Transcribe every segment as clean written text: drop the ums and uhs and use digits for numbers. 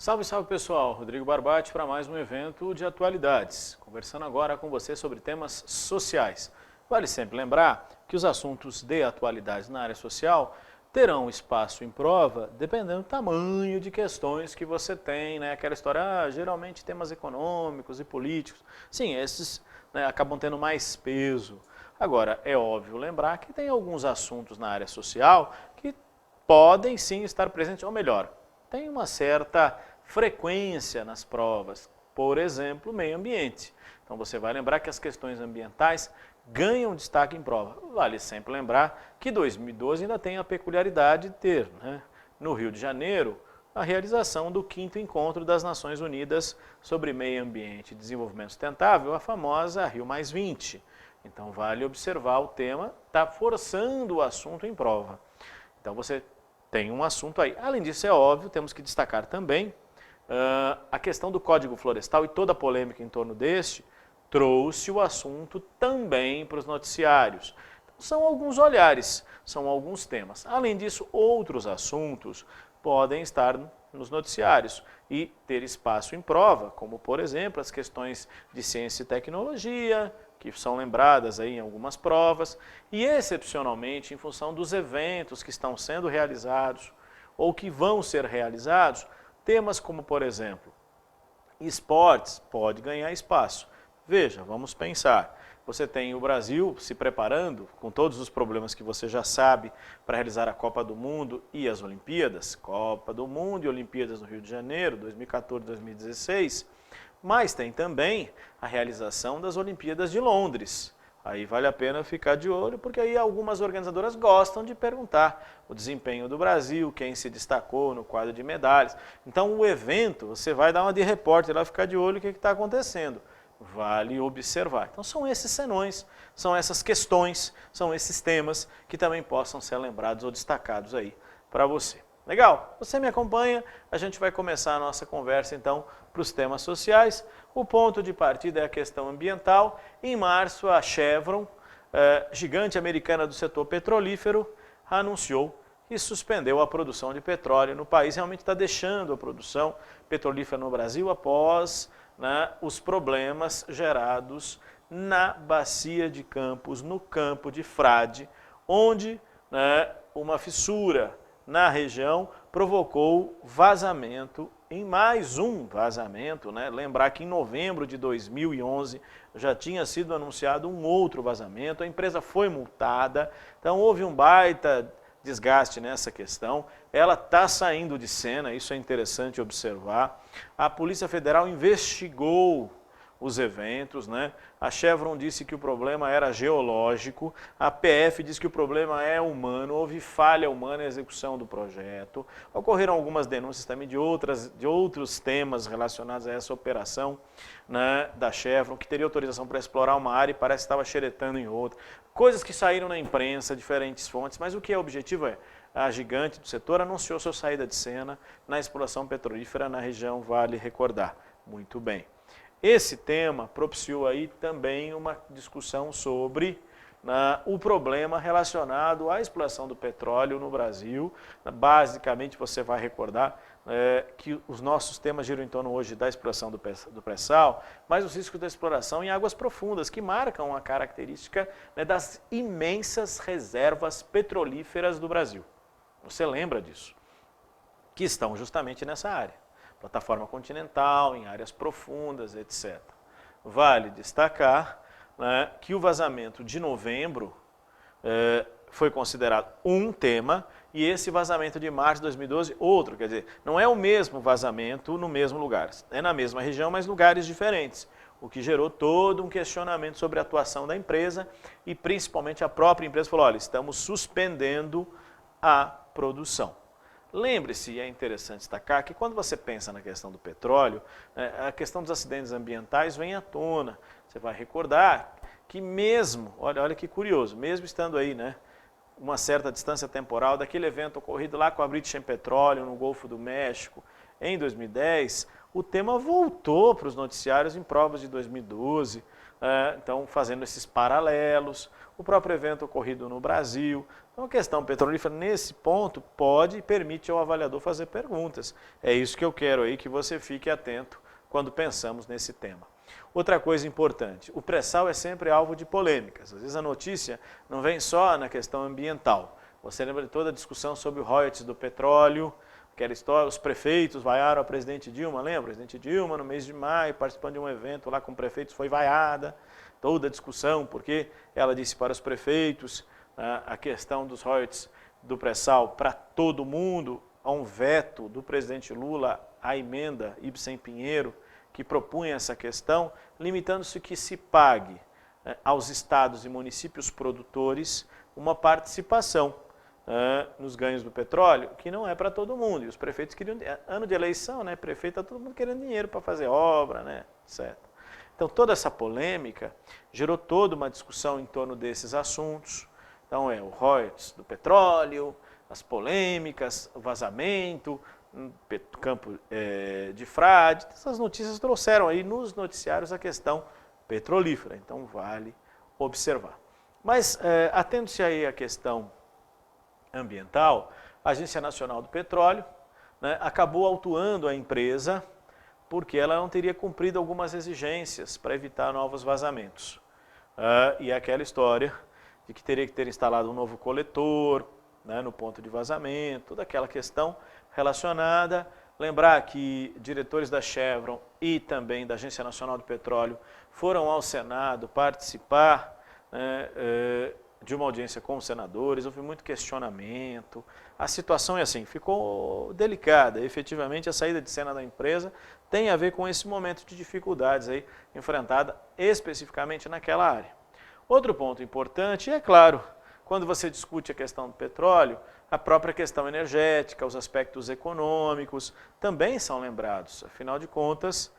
Salve, salve pessoal, Rodrigo Barbati para mais um evento de atualidades, conversando agora com você sobre temas sociais. Vale sempre lembrar que os assuntos de atualidades na área social terão espaço em prova dependendo do tamanho de questões que você tem, né? Aquela história, geralmente temas econômicos e políticos, sim, esses acabam tendo mais peso. Agora, é óbvio lembrar que tem alguns assuntos na área social que podem sim estar presentes, ou melhor, tem uma certa frequência nas provas, por exemplo, meio ambiente. Então você vai lembrar que as questões ambientais ganham destaque em prova. Vale sempre lembrar que 2012 ainda tem a peculiaridade de ter, no Rio de Janeiro, a realização do 5º Encontro das Nações Unidas sobre Meio Ambiente e Desenvolvimento Sustentável, a famosa Rio+20. Então vale observar o tema, está forçando o assunto em prova. Então você tem um assunto aí. Além disso, é óbvio, temos que destacar também a questão do Código Florestal e toda a polêmica em torno deste trouxe o assunto também para os noticiários. Então, são alguns olhares, são alguns temas. Além disso, outros assuntos podem estar nos noticiários e ter espaço em prova, como, por exemplo, as questões de ciência e tecnologia, que são lembradas aí em algumas provas, e excepcionalmente em função dos eventos que estão sendo realizados ou que vão ser realizados, temas como, por exemplo, esportes pode ganhar espaço. Veja, vamos pensar, você tem o Brasil se preparando, com todos os problemas que você já sabe, para realizar a Copa do Mundo e as Olimpíadas, Copa do Mundo e Olimpíadas no Rio de Janeiro, 2014 2016, mas tem também a realização das Olimpíadas de Londres. Aí vale a pena ficar de olho, porque aí algumas organizadoras gostam de perguntar o desempenho do Brasil, quem se destacou no quadro de medalhas. Então o evento, você vai dar uma de repórter lá, ficar de olho o que está acontecendo. Vale observar. Então são esses senões, são essas questões, são esses temas que também possam ser lembrados ou destacados aí para você. Legal? Você me acompanha, a gente vai começar a nossa conversa então para os temas sociais. O ponto de partida é a questão ambiental. Em março, a Chevron, gigante americana do setor petrolífero, anunciou que suspendeu a produção de petróleo no país. Realmente está deixando a produção petrolífera no Brasil após os problemas gerados na bacia de Campos, no campo de Frade, onde uma fissura na região provocou vazamento, em mais um vazamento, lembrar que em novembro de 2011 já tinha sido anunciado um outro vazamento, a empresa foi multada, então houve um baita desgaste nessa questão, ela está saindo de cena, isso é interessante observar. A Polícia Federal investigou os eventos, A Chevron disse que o problema era geológico, a PF disse que o problema é humano, houve falha humana na execução do projeto. Ocorreram algumas denúncias também de outros temas relacionados a essa operação da Chevron, que teria autorização para explorar uma área e parece que estava xeretando em outra. Coisas que saíram na imprensa, diferentes fontes, mas o que é objetivo é, a gigante do setor anunciou sua saída de cena na exploração petrolífera na região, vale recordar. Muito bem. Esse tema propiciou aí também uma discussão sobre o problema relacionado à exploração do petróleo no Brasil. Basicamente, você vai recordar que os nossos temas giram em torno hoje da exploração do pré-sal, mas os riscos da exploração em águas profundas, que marcam a característica das imensas reservas petrolíferas do Brasil. Você lembra disso? Que estão justamente nessa área. Plataforma continental, em áreas profundas, etc. Vale destacar que o vazamento de novembro foi considerado um tema e esse vazamento de março de 2012 outro, quer dizer, não é o mesmo vazamento no mesmo lugar, é na mesma região, mas lugares diferentes, o que gerou todo um questionamento sobre a atuação da empresa e principalmente a própria empresa falou, olha, estamos suspendendo a produção. Lembre-se, é interessante destacar, que quando você pensa na questão do petróleo, a questão dos acidentes ambientais vem à tona. Você vai recordar que mesmo, olha que curioso, mesmo estando aí, uma certa distância temporal daquele evento ocorrido lá com a British Petroleum no Golfo do México, em 2010, o tema voltou para os noticiários em provas de 2012, então fazendo esses paralelos, o próprio evento ocorrido no Brasil. Então a questão petrolífera nesse ponto pode e permite ao avaliador fazer perguntas. É isso que eu quero aí que você fique atento quando pensamos nesse tema. Outra coisa importante, o pré-sal é sempre alvo de polêmicas. Às vezes a notícia não vem só na questão ambiental. Você lembra de toda a discussão sobre o royalties do petróleo, aquela história, os prefeitos vaiaram a presidente Dilma, lembra? A presidente Dilma, no mês de maio, participando de um evento lá com prefeitos, foi vaiada. Toda a discussão, porque ela disse para os prefeitos a questão dos royalties do pré-sal para todo mundo, há um veto do presidente Lula à emenda Ibsen-Pinheiro, que propunha essa questão, limitando-se que se pague aos estados e municípios produtores uma participação nos ganhos do petróleo, que não é para todo mundo. E os prefeitos queriam, ano de eleição, né, prefeito, está todo mundo querendo dinheiro para fazer obra, né, etc. Então toda essa polêmica gerou toda uma discussão em torno desses assuntos. Então o royalties do petróleo, as polêmicas, o vazamento, campo de frade, essas notícias trouxeram aí nos noticiários a questão petrolífera, então vale observar. Mas atendo-se aí à questão ambiental, a Agência Nacional do Petróleo, né, acabou autuando a empresa porque ela não teria cumprido algumas exigências para evitar novos vazamentos. E aquela história de que teria que ter instalado um novo coletor, né, no ponto de vazamento, toda aquela questão relacionada. Lembrar que diretores da Chevron e também da Agência Nacional do Petróleo foram ao Senado participar, né, de uma audiência com os senadores, houve muito questionamento, a situação é assim, ficou delicada, efetivamente a saída de cena da empresa tem a ver com esse momento de dificuldades aí enfrentada especificamente naquela área. Outro ponto importante, é claro, quando você discute a questão do petróleo, a própria questão energética, os aspectos econômicos também são lembrados. Afinal de contas,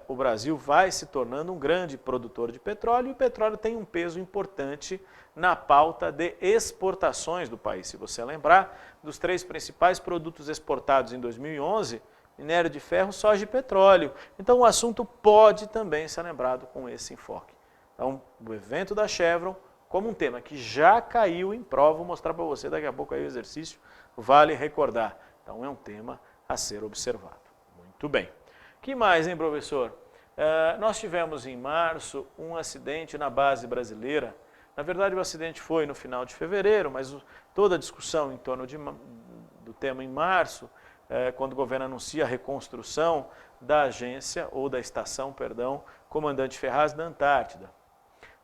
o Brasil vai se tornando um grande produtor de petróleo e o petróleo tem um peso importante na pauta de exportações do país. Se você lembrar, dos 3 principais produtos exportados em 2011, minério de ferro, soja e petróleo. Então o assunto pode também ser lembrado com esse enfoque. Então, o evento da Chevron, como um tema que já caiu em prova, vou mostrar para você daqui a pouco aí o exercício, vale recordar. Então, é um tema a ser observado. Muito bem. O que mais, hein, professor? Nós tivemos em março um acidente na base brasileira. Na verdade, o acidente foi no final de fevereiro, mas toda a discussão em torno do tema em março, quando o governo anuncia a reconstrução da agência, ou da estação, perdão, Comandante Ferraz da Antártida.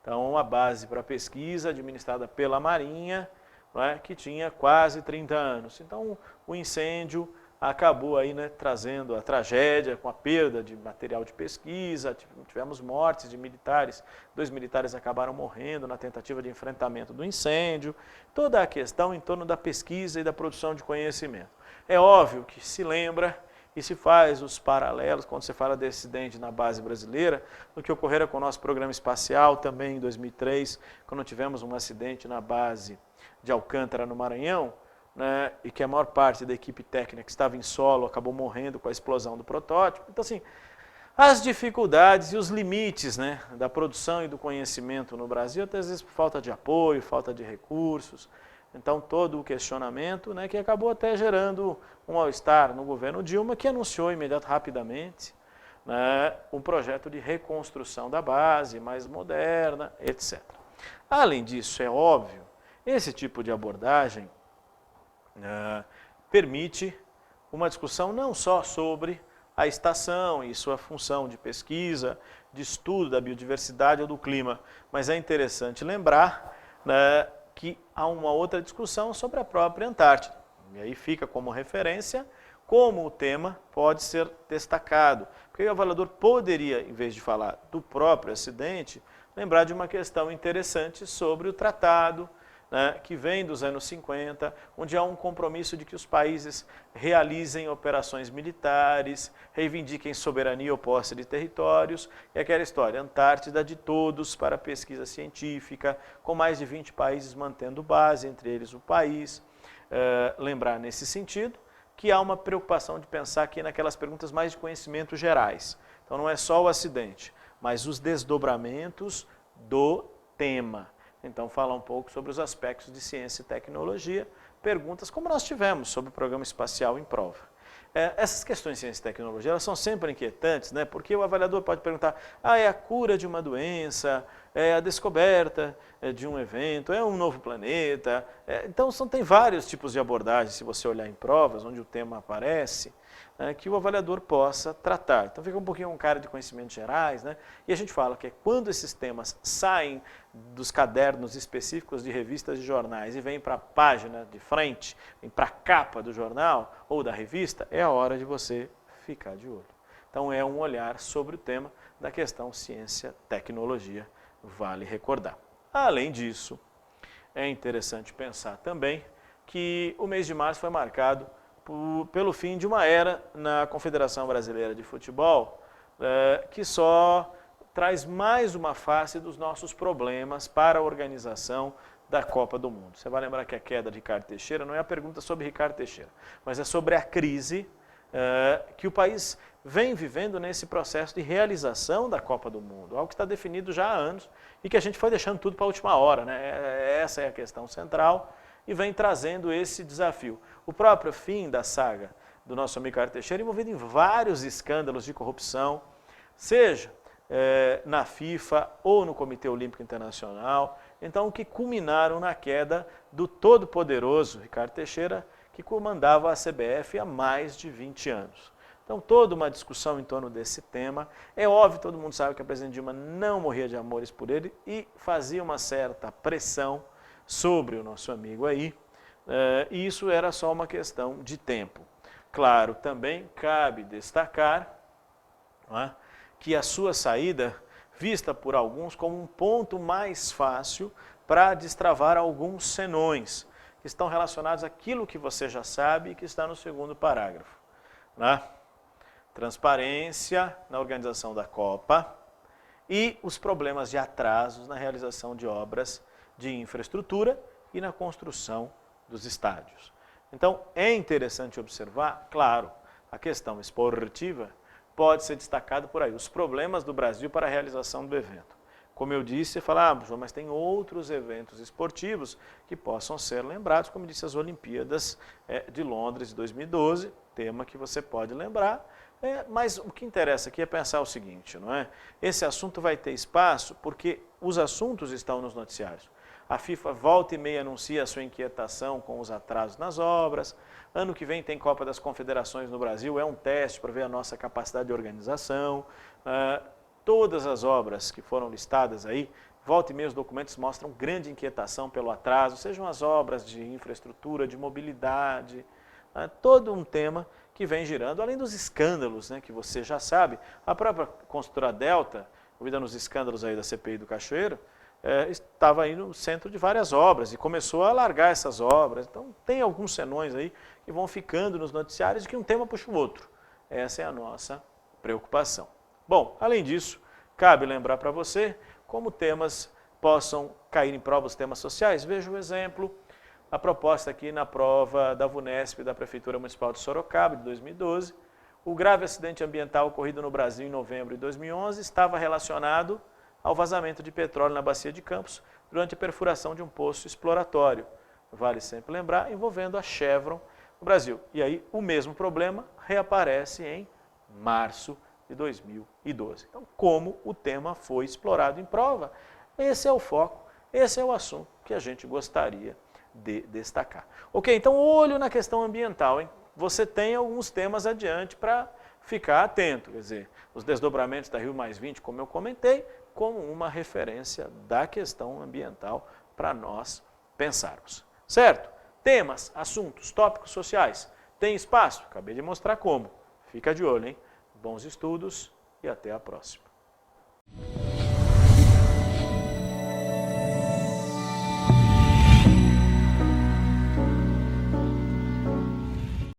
Então, uma base para pesquisa administrada pela Marinha, não é, que tinha quase 30 anos. Então, o incêndio acabou aí, né, trazendo a tragédia, com a perda de material de pesquisa, tivemos mortes de militares, 2 militares acabaram morrendo na tentativa de enfrentamento do incêndio, toda a questão em torno da pesquisa e da produção de conhecimento. É óbvio que se lembra e se faz os paralelos, quando você fala de acidente na base brasileira, do que ocorrera com o nosso programa espacial também em 2003, quando tivemos um acidente na base de Alcântara, no Maranhão, né, e que a maior parte da equipe técnica que estava em solo acabou morrendo com a explosão do protótipo. Então, assim, as dificuldades e os limites, né, da produção e do conhecimento no Brasil, até às vezes por falta de apoio, falta de recursos. Então, todo o questionamento, né, que acabou até gerando um mal-estar no governo Dilma, que anunciou rapidamente, né, um projeto de reconstrução da base, mais moderna, etc. Além disso, é óbvio, esse tipo de abordagem permite uma discussão não só sobre a estação e sua função de pesquisa, de estudo da biodiversidade ou do clima, mas é interessante lembrar, né, que há uma outra discussão sobre a própria Antártida. E aí fica como referência como o tema pode ser destacado. Porque o avaliador poderia, em vez de falar do próprio acidente, lembrar de uma questão interessante sobre o tratado, né, que vem dos anos 50, onde há um compromisso de que os países realizem operações militares, reivindiquem soberania ou posse de territórios, e aquela história, Antártida de todos para pesquisa científica, com mais de 20 países mantendo base, entre eles o país. Lembrar nesse sentido que há uma preocupação de pensar aqui naquelas perguntas mais de conhecimento gerais. Então não é só o acidente, mas os desdobramentos do tema. Então, fala um pouco sobre os aspectos de ciência e tecnologia, perguntas como nós tivemos sobre o programa espacial em prova. Essas questões de ciência e tecnologia, elas são sempre inquietantes, né? Porque o avaliador pode perguntar, é a cura de uma doença, é a descoberta de um evento, é um novo planeta. Então, tem vários tipos de abordagens, se você olhar em provas, onde o tema aparece, que o avaliador possa tratar. Então, fica um pouquinho um cara de conhecimentos gerais, né? E a gente fala que quando esses temas saem dos cadernos específicos de revistas e jornais e vêm para a página de frente, vêm para a capa do jornal ou da revista, é a hora de você ficar de olho. Então, é um olhar sobre o tema da questão ciência-tecnologia, vale recordar. Além disso, é interessante pensar também que o mês de março foi marcado pelo fim de uma era na Confederação Brasileira de Futebol, que só traz mais uma face dos nossos problemas para a organização da Copa do Mundo. Você vai lembrar que a queda de Ricardo Teixeira não é a pergunta sobre Ricardo Teixeira, mas é sobre a crise que o país vem vivendo nesse processo de realização da Copa do Mundo, algo que está definido já há anos e que a gente foi deixando tudo para a última hora, né? Essa é a questão central e vem trazendo esse desafio. O próprio fim da saga do nosso amigo Ricardo Teixeira envolvido em vários escândalos de corrupção, seja na FIFA ou no Comitê Olímpico Internacional, então que culminaram na queda do todo-poderoso Ricardo Teixeira, que comandava a CBF há mais de 20 anos. Então, toda uma discussão em torno desse tema. É óbvio, todo mundo sabe que a presidente Dilma não morria de amores por ele e fazia uma certa pressão sobre o nosso amigo aí, e isso era só uma questão de tempo. Claro, também cabe destacar que a sua saída, vista por alguns como um ponto mais fácil para destravar alguns senões, que estão relacionados àquilo que você já sabe e que está no segundo parágrafo. Transparência na organização da Copa e os problemas de atrasos na realização de obras de infraestrutura e na construção dos estádios. Então, é interessante observar, claro, a questão esportiva pode ser destacada por aí, os problemas do Brasil para a realização do evento. Como eu disse, você fala, João, mas tem outros eventos esportivos que possam ser lembrados, como eu disse, as Olimpíadas de Londres de 2012, tema que você pode lembrar, mas o que interessa aqui é pensar o seguinte, não é? Esse assunto vai ter espaço porque os assuntos estão nos noticiários. A FIFA volta e meia anuncia a sua inquietação com os atrasos nas obras. Ano que vem tem Copa das Confederações no Brasil, é um teste para ver a nossa capacidade de organização. Todas as obras que foram listadas aí, volta e meia os documentos mostram grande inquietação pelo atraso, sejam as obras de infraestrutura, de mobilidade, todo um tema que vem girando, além dos escândalos, né, que você já sabe. A própria construtora Delta, ouvida nos escândalos aí da CPI do Cachoeiro, estava aí no centro de várias obras e começou a largar essas obras. Então, tem alguns senões aí que vão ficando nos noticiários e que um tema puxa o outro. Essa é a nossa preocupação. Bom, além disso, cabe lembrar para você como temas possam cair em prova os temas sociais. Veja o exemplo, a proposta aqui na prova da VUNESP da Prefeitura Municipal de Sorocaba, de 2012. O grave acidente ambiental ocorrido no Brasil em novembro de 2011 estava relacionado ao vazamento de petróleo na Bacia de Campos durante a perfuração de um poço exploratório. Vale sempre lembrar, envolvendo a Chevron no Brasil. E aí o mesmo problema reaparece em março de 2012. Então, como o tema foi explorado em prova, esse é o foco, esse é o assunto que a gente gostaria de destacar. Ok, então olho na questão ambiental, hein? Você tem alguns temas adiante para ficar atento, quer dizer, os desdobramentos da Rio+20, como eu comentei, como uma referência da questão ambiental para nós pensarmos. Certo? Temas, assuntos, tópicos sociais. Tem espaço? Acabei de mostrar como. Fica de olho, hein? Bons estudos e até a próxima.